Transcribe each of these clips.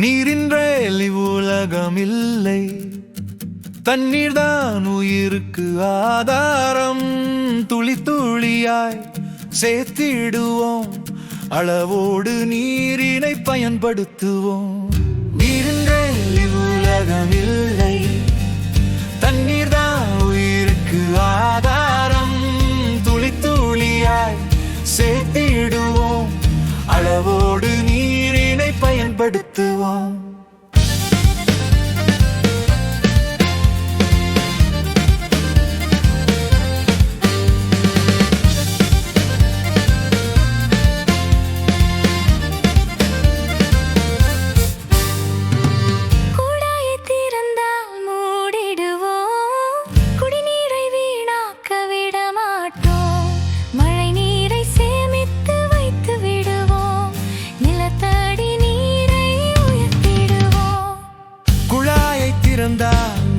நீரின்றி உலகமில்லை, தண்ணீர்தான் உயிருக்கு ஆதாரம். துளி துளியாய் சேர்த்திடுவோம், அளவோடு நீரினை பயன்படுத்துவோம். நீரின்றி உலகமில்லை, தண்ணீர்தான் உயிருக்கு ஆதாரம். துளி துளியாய் சேர்த்திடுவோம், அளவோடு நீரினை பயன்படுத்துவோம்.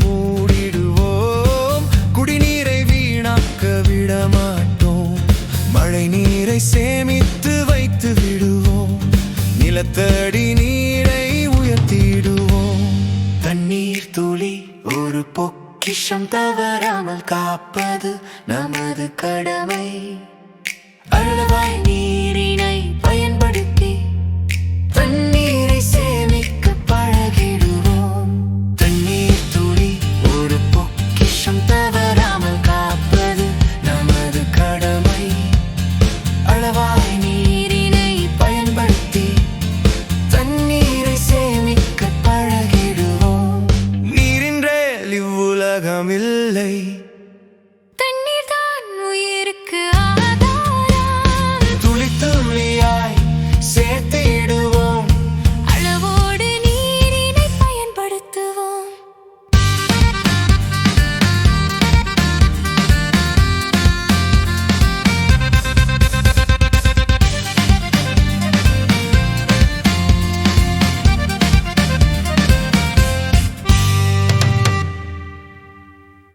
மூடிடுவோம், குடிநீரை வீணாக்க விட மாட்டோம். மழை நீரை சேமித்து வைத்து விடுவோம், நிலத்தடி நீரை உயர்த்திடுவோம். தண்ணீர் துளி ஒரு பொக்கிஷம், தவறாமல் காப்பது நமது கடமை. அழகாய்